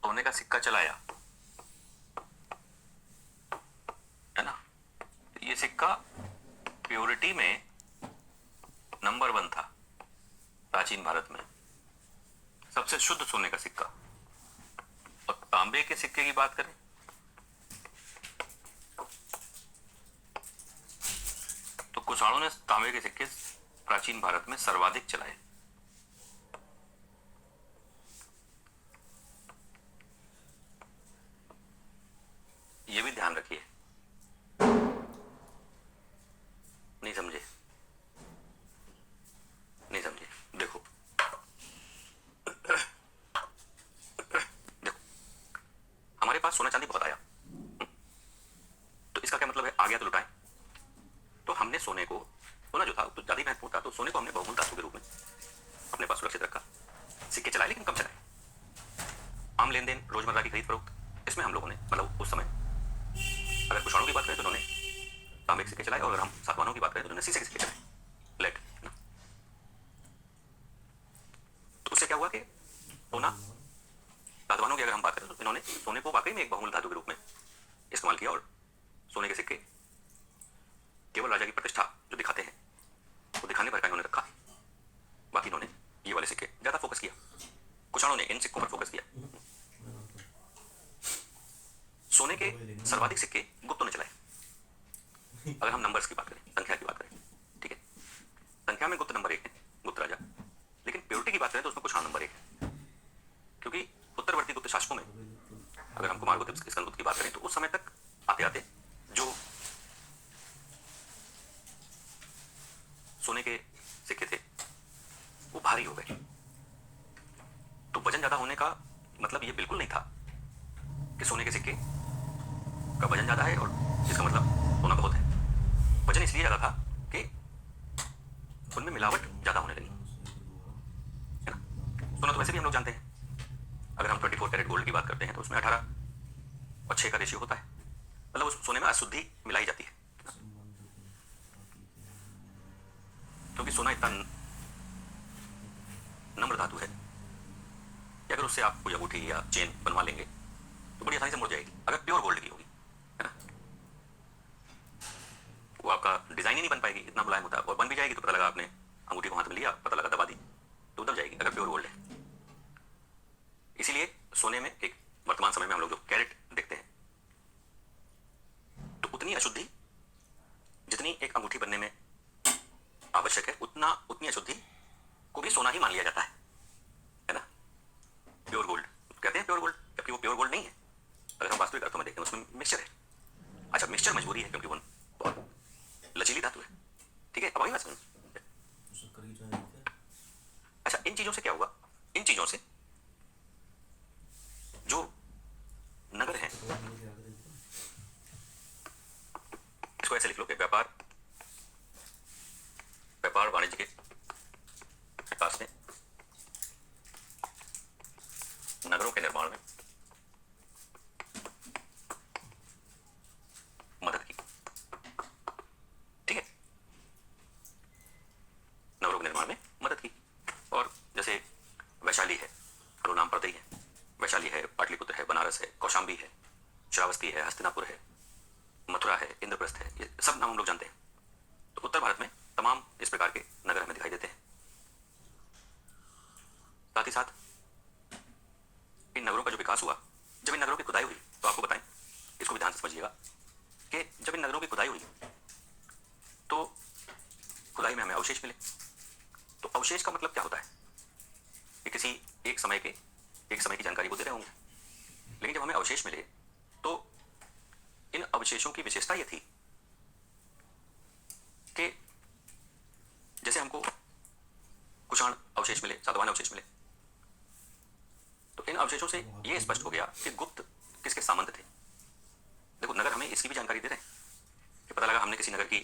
सोने का सिक्का चलाया, है ना। ये सिक्का प्योरिटी में नंबर 1 था प्राचीन भारत में, सबसे शुद्ध सोने का सिक्का। और तांबे के सिक्के की बात करें तो कुषाणों ने तांबे के सिक्के प्राचीन भारत में सर्वाधिक चलाए। ये भी ध्यान रखिए। नहीं समझे? नहीं समझे? देखो देखो, हमारे पास सोना चांदी बहुत आया, तो इसका क्या मतलब है? आ गया तो लुटाएं। तो हमने सोने को, सोना जो था तो ज्यादा ही महत्वपूर्ण था, तो सोने को हमने बहुमूल्य धातु के रूप में अपने पास सुरक्षित रखा। सिक्के चलाए लेकिन कम चलाए। आम लेन देन, रोजमर्रा की खरीद फरोख्त, इसमें हम लोगों ने, मतलब उस समय अगर कुषाणों की बात करें तो उन्होंने तांबे के सिक्के चलाए, और अगर हम सातवाहनों की बात करें तो उन्होंने शीशे के सिक्के चलाए, लेड। तो उससे क्या हुआ कि सोना, सातवाहनों की अगर हम बात करें तो इन्होंने सोने को वाकई में एक बहुमूल्य धातु के रूप में इस्तेमाल किया, और सोने के सिक्के केवल राजा की प्रतिष्ठा जो दिखाते हैं वो दिखाने पर का इन्होंने रखा, बाकी इन्होंने ये वाले सिक्के ज्यादा फोकस किया। कुषाणों ने इन सिक्कों पर फोकस किया। सोने के सर्वाधिक सिक्के गुप्तों ने चलाए। अगर हम नंबर्स की बात करें, संख्या की बात करें, ठीक है, संख्या में गुप्त नंबर 1 है, गुप्त राजा। लेकिन प्योरिटी की बात करें तो उसमें कुषाण नंबर 1 है, क्योंकि उत्तरवर्ती गुप्त शासकों में, अगर हम कुमार गुप्त, स्कंदगुप्त की बात करें तो उस समय तक आते आते जो सोने के सिक्के थे वो भारी हो गए। तो वजन ज्यादा होने का मतलब ये बिल्कुल नहीं था कि सोने के सिक्के का वजन ज्यादा है और इसका मतलब सोना बहुत है। वजन इसलिए ज्यादा था कि उनमें मिलावट ज्यादा होने लगी, है ना। सोना तो वैसे भी हम लोग जानते हैं, अगर हम 24 कैरेट गोल्ड की बात करते हैं तो उसमें 18 और 6 का रेशियो होता है, मतलब उस सोने में अशुद्धि मिलाई जाती है, क्योंकि सोना इतना नम्र धातु है कि अगर उससे आप कोई अंगूठी या चेन बनवा लेंगे तो बड़ी आसानी से मुड़ जाएगी, अगर प्योर गोल्ड की होगी, है ना। वो आपका डिजाइन ही नहीं बन पाएगी, इतना मुलायम होता है, और बन भी जाएगी तो पता लगा आपने अंगूठी को हाथ में लिया, पता लगा दबा दी तो दब जाएगी, अगर प्योर गोल्ड है। इसीलिए सोने में एक वर्तमान समय में हम लोग जो कैरेट देखते हैं तो उतनी अशुद्धि जितनी एक अंगूठी बनने में आवश्यक है, उतनी अशुद्धि को भी सोना ही मान लिया जाता है ना। प्योर गोल्ड कहते हैं, प्योर गोल्ड, जबकि वो प्योर गोल्ड नहीं है अगर हम वास्तविक अर्थों में देखें, उसमें मिक्सचर है। अच्छा, मिक्सचर मजबूरी है क्योंकि वो बहुत लचीली धातु है, ठीक है। अब आई बात समझ। अच्छा, इन चीजों से क्या हुआ? इन चीजों से जो नगर हैं, इसको ऐसे लिख लो कि व्यापार वाणिज्य के विकास में, नगरों के निर्माण में मदद की, ठीक है, नगरों के निर्माण में मदद की। और जैसे वैशाली है, तो नाम पड़ता ही है, वैशाली है, पाटलिपुत्र है, बनारस है, कौशाम्बी है, श्रावस्ती है, हस्तिनापुर है, मथुरा है, इंद्रप्रस्थ है, ये सब नाम हम लोग जानते हैं। तो उत्तर भारत में तमाम इस प्रकार के नगर हमें दिखाई देते हैं। साथ ही साथ इन नगरों का जो विकास हुआ, जब इन नगरों की खुदाई हुई, तो आपको बताएं, इसको भी ध्यान से समझिएगा कि जब इन नगरों की खुदाई हुई तो खुदाई में हमें अवशेष मिले। तो अवशेष का मतलब क्या होता है? कि किसी एक समय की जानकारी वो दे रहे होंगे, लेकिन जब हमें अवशेष मिले तो इन अवशेषों की विशेषता ये थी कि जैसे हमको कुषाण अवशेष मिले, सातवाहन अवशेष मिले, तो इन अवशेषों से यह स्पष्ट हो गया कि गुप्त किसके सामंत थे। देखो, नगर हमें इसकी भी जानकारी दे रहे हैं कि पता लगा हमने किसी नगर की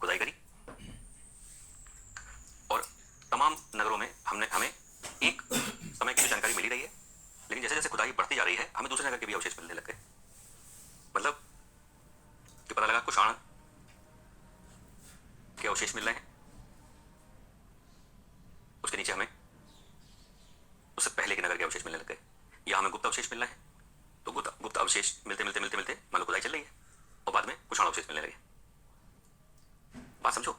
खुदाई करी और तमाम नगरों में हमें एक समय की जो जानकारी मिली रही है, लेकिन जैसे जैसे खुदाई बढ़ती जा रही है हमें दूसरे नगर के भी अवशेष मिलने लग गए। मतलब कि पता लगा कुषाण के अवशेष मिल रहे हैं, उसके नीचे हमें उससे पहले के नगर के अवशेष मिलने लग गए। यहां हमें गुप्त अवशेष मिल रहे हैं, तो गुप्त अवशेष मिलते मिलते मिलते मिलते मान लो खुदाई चल रही है और बाद में कुछ अवशेष मिलने लगे। बात समझो।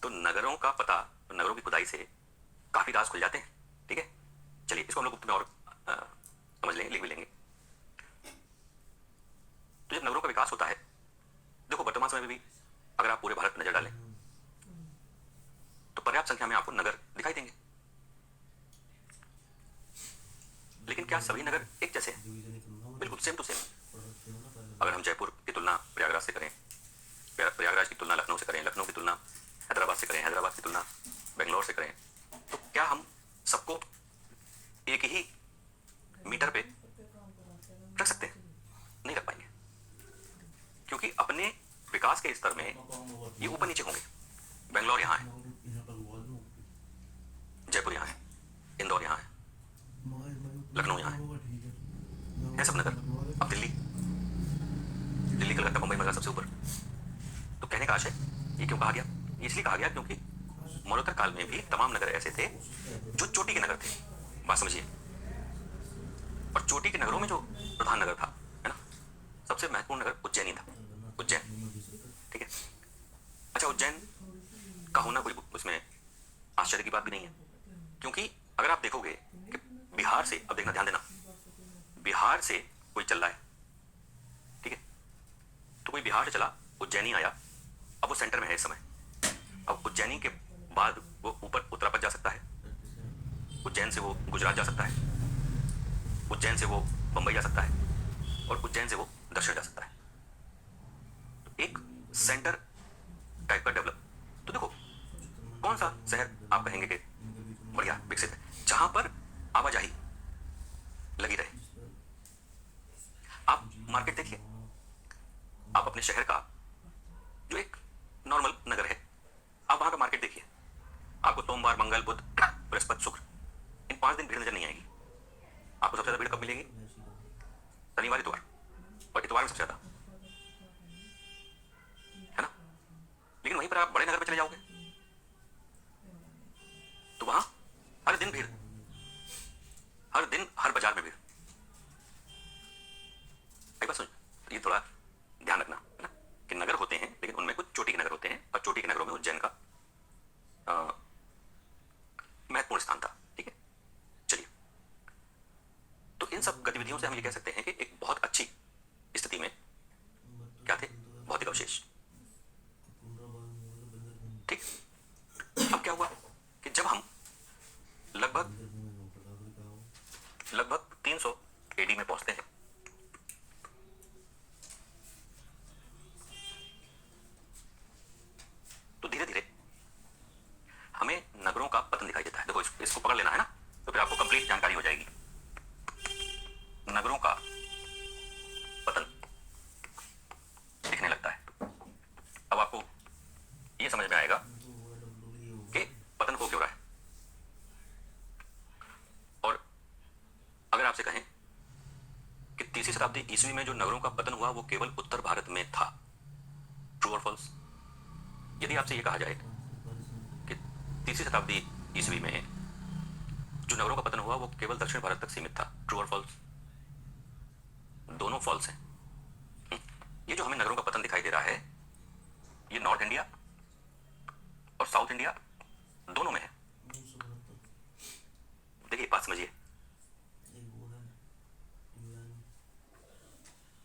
तो नगरों का पता, नगरों की खुदाई से काफी राज खुल जाते हैं। ठीक है, चलिए इसको हम लोग गुप्त में और समझ लेंगे, लिख भी लेंगे। तो जब नगरों का विकास होता है, देखो वर्तमान समय में भी अगर आप पूरे भारत में नजर डालें तो पर्याप्त संख्या में आपको नगर दिखाई देंगे, लेकिन क्या सभी नगर एक जैसे हैं? बिल्कुल सेम टू सेम। अगर हम जयपुर की तुलना प्रयागराज से करें, प्रयागराज की तुलना लखनऊ से करें, लखनऊ की तुलना हैदराबाद से करें, हैदराबाद की तुलना बेंगलोर से करें, तो क्या हम सबको एक ही मीटर पे रख सकते हैं? नहीं रख पाएंगे, क्योंकि अपने विकास के स्तर में ये ऊपर नीचे होंगे। बेंगलोर यहाँ है, जयपुर यहाँ है, इंदौर यहाँ है, लखनऊ यहाँ है सब नगर। अब दिल्ली, कलकत्ता, मुंबई, मद्रास सबसे ऊपर। तो कहने का आशय ये क्यों कहा गया? इसलिए कहा गया क्योंकि मरणोत्तर काल में भी तमाम नगर ऐसे थे जो चोटी के नगर थे। बात समझिए। और चोटी के नगरों में जो प्रधान नगर था, है ना, सबसे महत्वपूर्ण नगर उज्जैनी था, उज्जैन। ठीक है, अच्छा उज्जैन का होना कोई उसमें आश्चर्य की बात भी नहीं है, क्योंकि अगर आप देखोगे कि बिहार से, अब देखना ध्यान देना, बिहार से कोई चल रहा है, ठीक है, तो कोई बिहार से चला, उज्जैनी आया, अब वो सेंटर में है इस समय। अब उज्जैनी के बाद वो ऊपर उत्तरापद जा सकता है, उज्जैन से वो गुजरात जा सकता है, उज्जैन से वो बंबई जा सकता है, और उज्जैन से वो दक्षिण जा सकता है। तो एक सेंटर टाइप का डेवलप। तो देखो कौन सा शहर आप कहेंगे कि बढ़िया विकसित है, जहां पर आवाजाही लगी रहे। आप मार्केट देखिए, आप अपने शहर का जो एक नॉर्मल नगर है, आप वहां का मार्केट देखिए, आपको सोमवार, मंगल, बुध, बृहस्पति, शुक्र, इन 5 दिन भीड़ नजर नहीं आएगी। आपको सबसे ज्यादा भीड़ कब मिलेगी? शनिवार, इतवार, और इतवार में सबसे ज्यादा, है ना। लेकिन वहीं पर आप बड़े नगर में चले जाओगे तो वहां हर दिन भीड़, हर दिन हर बाजार में भीड़। एक बात समझ, ये थोड़ा ध्यान रखना, है ना, कि नगर होते हैं लेकिन उनमें कुछ चोटी के नगर होते हैं, और चोटी के नगरों में उज्जैन का महत्वपूर्ण स्थान था। ठीक है, चलिए, तो इन सब गतिविधियों से हम ये कह सकते हैं कि एक बहुत अच्छी स्थिति में क्या थे? भौतिक अवशेष। ठीक, अब क्या हुआ कि जब हम लगभग 300 एडी में पहुंचते हैं, तो धीरे धीरे हमें नगरों का पतन दिखाई देता है। देखो इसको पकड़ लेना है ना, तो फिर आपको कंप्लीट जानकारी हो जाएगी। नगरों का पतन दिखने लगता है। अब आपको ये समझ में आएगा कि पतन हो क्यों रहा है। और अगर आपसे कहें कि 3वीं शताब्दी ईस्वी में जो नगरों का पतन हुआ वो केवल उत्तर भारत में था, ट्रू और फॉल्स? यदि आपसे ये कहा जाए कि 3वीं शताब्दी ईस्वी में जो नगरों का पतन हुआ वो केवल दक्षिण भारत तक सीमित था, ट्रू और फॉल्स? दोनों फॉल्स हैं। ये जो हमें नगरों का पतन दिखाई दे रहा है, ये नॉर्थ इंडिया और साउथ इंडिया दोनों में है। देखिए बात समझिए,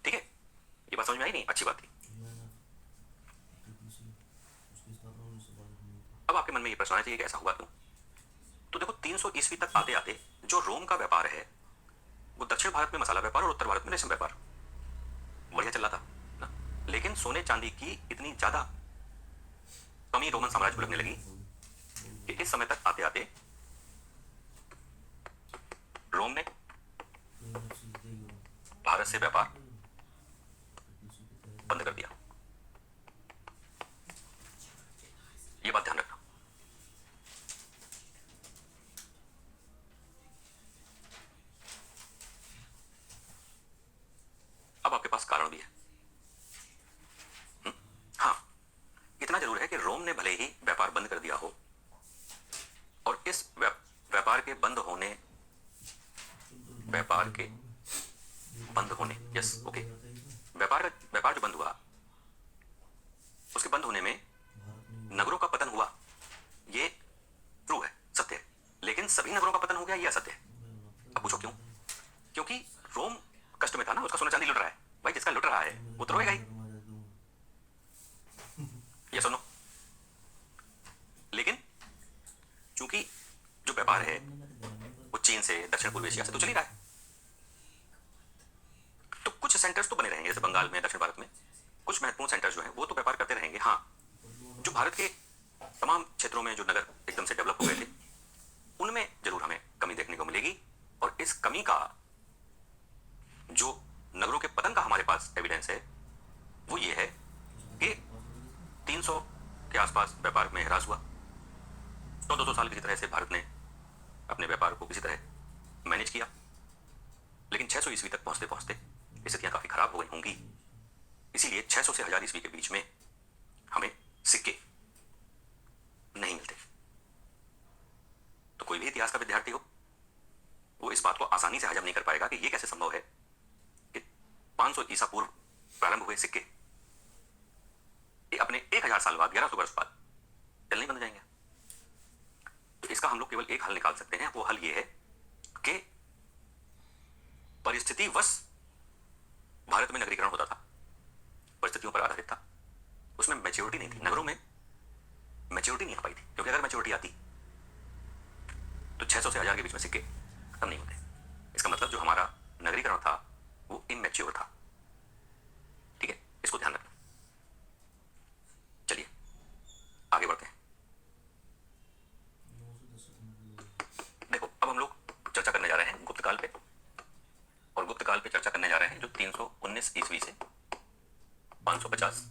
ठीक है, ये बात समझ में आई? नहीं, अच्छी बात थी। अब आपके मन में ये प्रश्न आना चाहिए कि ऐसा हुआ क्यों? तो देखो 300 ईस्वी तक आते आते जो रोम का व्यापार है वो दक्षिण भारत में मसाला व्यापार और उत्तर भारत में रेशम व्यापार बढ़िया चल रहा था ना। लेकिन सोने चांदी की इतनी ज्यादा कमी रोमन साम्राज्य को लगने लगी कि इस समय तक आते आते रोम ने भारत से व्यापार बंद कर दिया। ये बात ध्यान रखना। अब आपके पास कारण भी है। हाँ, इतना जरूर है कि रोम ने भले ही व्यापार बंद कर दिया हो और इस व्यापार के बंद होने व्यापार के बंद होने, यस ओके, व्यापार जो बंद हुआ, उसके बंद होने में नगरों का पतन हुआ, ये ट्रू है, सत्य है। लेकिन सभी नगरों का पतन हो गया, ये असत्य है। अब पूछो क्यों? क्योंकि रोम कष्ट में था ना, उसका सोना चांदी लुट रहा है। भाई जिसका लुट रहा है वो तो रोएगा ही, ये सुनो। लेकिन चूंकि जो व्यापार है वो चीन से, दक्षिण पूर्व एशिया से तो चल ही रहा है, तो कुछ सेंटर्स तो बने रहेंगे, जैसे बंगाल में, दक्षिण भारत में कुछ महत्वपूर्ण सेंटर्स जो हैं वो तो व्यापार करते रहेंगे। हाँ, जो भारत के तमाम क्षेत्रों में जो नगर एकदम से डेवलप हो गए थे, उनमें जरूर हमें कमी देखने को मिलेगी। और इस कमी का, जो नगरों के पतन का हमारे पास एविडेंस है, वो ये है कि 300 के आसपास व्यापार में ह्रास हुआ। 100-200 साल किसी तरह से भारत ने अपने व्यापार को किसी तरह मैनेज किया, लेकिन 600 ईस्वी तक पहुंचते पहुंचते स्थितियां काफी खराब हो गई होंगी। इसीलिए 600 से 1000 ईस्वी के बीच में हमें सिक्के नहीं मिलते। तो कोई भी इतिहास का विद्यार्थी हो, वो इस बात को आसानी से हजम नहीं कर पाएगा कि ये कैसे संभव है कि 500 ईसा पूर्व प्रारंभ हुए सिक्के ये अपने 1000 साल बाद, 1100 वर्ष बाद चलने बंद जाएंगे। तो इसका हम लोग केवल एक हल निकाल सकते हैं। वो हल ये है कि परिस्थितिवश भारत में नगरीकरण होता था, परिस्थितियों पर आधारित था, उसमें मैच्योरिटी नहीं थी, नगरों में मैच्योरिटी नहीं आ पाई थी। क्योंकि अगर मैच्योरिटी आती तो 600 से 1000 के बीच में सिक्के खत्म नहीं होते। इसका मतलब जो हमारा नगरीकरण था वो इमैच्योर था। ठीक है, इसको ध्यान रखना। चलिए आगे बढ़ते हैं। देखो, अब हम लोग चर्चा करने जा रहे हैं गुप्त काल पे, और गुप्त काल पे चर्चा करने जा रहे हैं जो 319 ईस्वी से 550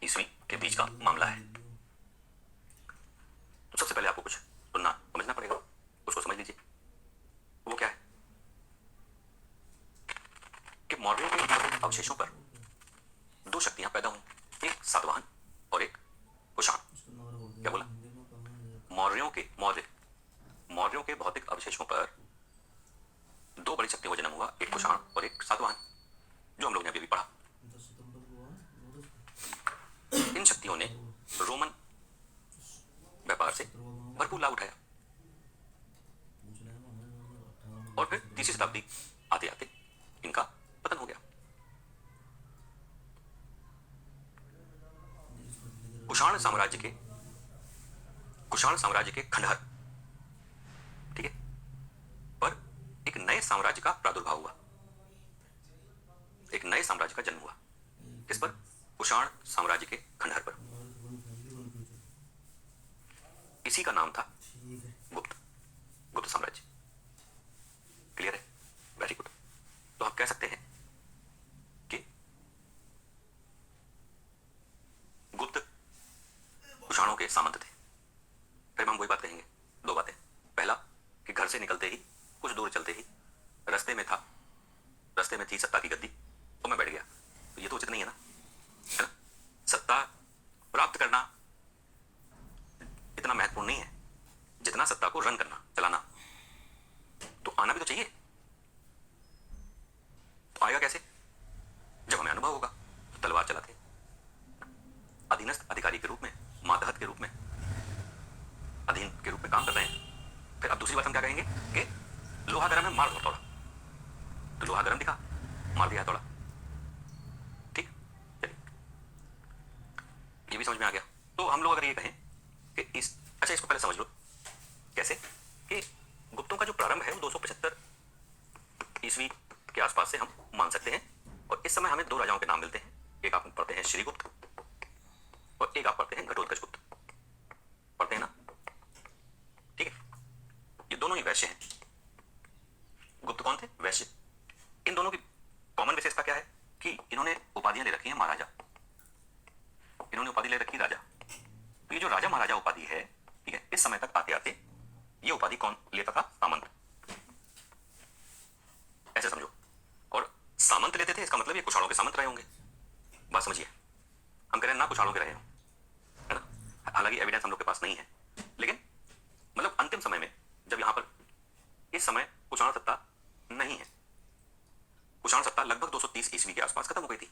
ईस्वी के बीच का मामला है। तो सबसे पहले आपको कुछ सुनना समझना पड़ेगा, उसको समझ लीजिए। वो क्या है कि मौर्यों के अवशेषों पर दो शक्तियां पैदा हुई, एक सातवाहन और एक कुषाण। क्या बोला? मौर्यों के भौतिक अवशेषों पर दो बड़ी शक्तियों का जन्म हुआ, एक कुषाण और एक सातवाहन, जो हम लोग ने अभी पढ़ा। इन शक्तियों ने रोमन व्यापार से भरपूर लाभ उठाया, और फिर तीसरी शताब्दी आते आते इनका पतन हो गया। कुषाण साम्राज्य के खंडहर, ठीक है, पर एक नए साम्राज्य का प्रादुर्भाव हुआ, एक नए साम्राज्य का जन्म हुआ। किस पर? कुषाण साम्राज्य के खंडहर पर। इसी का नाम था गुप्त साम्राज्य। क्लियर है? Very good. तो आप कह सकते हैं कि गुप्त कुषाणों के सामंत थे। फिर हम वही बात कहेंगे, दो बातें। पहला कि घर से निकलते ही, कुछ दूर चलते ही रास्ते में थी सत्ता की गद्दी, तो मैं बैठ गया। तो ये तो उचित नहीं है ना, है ना? सत्ता प्राप्त करना इतना महत्वपूर्ण नहीं है जितना सत्ता को रन करना, चलाना। तो आना भी तो चाहिए। तो आएगा कैसे? जब हमें अनुभव होगा। तो तलवार चलाते अधीनस्थ अधिकारी के रूप में, मातहत के रूप में, अधीन के रूप में काम कर रहे हैं। फिर अब दूसरी बात हम क्या कहेंगे कि लोहा गर्म है, मार थोड़ा। तो लोहा गर्म दिखा, मार दिया थोड़ा। ठीक, चलिए, ये भी समझ में आ गया। तो हम लोग अगर ये कहें कि अच्छा, इसको पहले समझ लो कैसे कि गुप्तों का जो प्रारंभ है वो 275 ईस्वी के आसपास से हम मान सकते हैं। और इस समय हमें दो राजाओं के नाम मिलते हैं, एक आप पढ़ते हैं श्रीगुप्त और एक आप पढ़ते हैं घटोत्कच गुप्त। पढ़ते हैं ना? ठीक है, ये दोनों ही वैश्य हैं। गुप्त कौन थे? वैश्य। इन दोनों की कॉमन विशेषता क्या है कि इन्होंने उपाधियां ले रखी हैं महाराजा, इन्होंने उपाधि ले रखी राजा। तो ये जो राजा महाराजा उपाधि है, ठीक है, इस समय तक आते आते ये उपाधि कौन लेता था? सामंत। ऐसे समझो। और सामंत लेते थे, इसका मतलब ये कुषाणों के सामंत रहे होंगे। बात समझिए, हम कह रहे हैं ना कुषाणों के रहे हो, है ना? हालांकि एविडेंस हम लोग के पास नहीं है, लेकिन मतलब अंतिम समय में जब यहां पर इस समय कुषाण सत्ता नहीं 1920 ईस्वी के आसपास खत्म हो गई थी।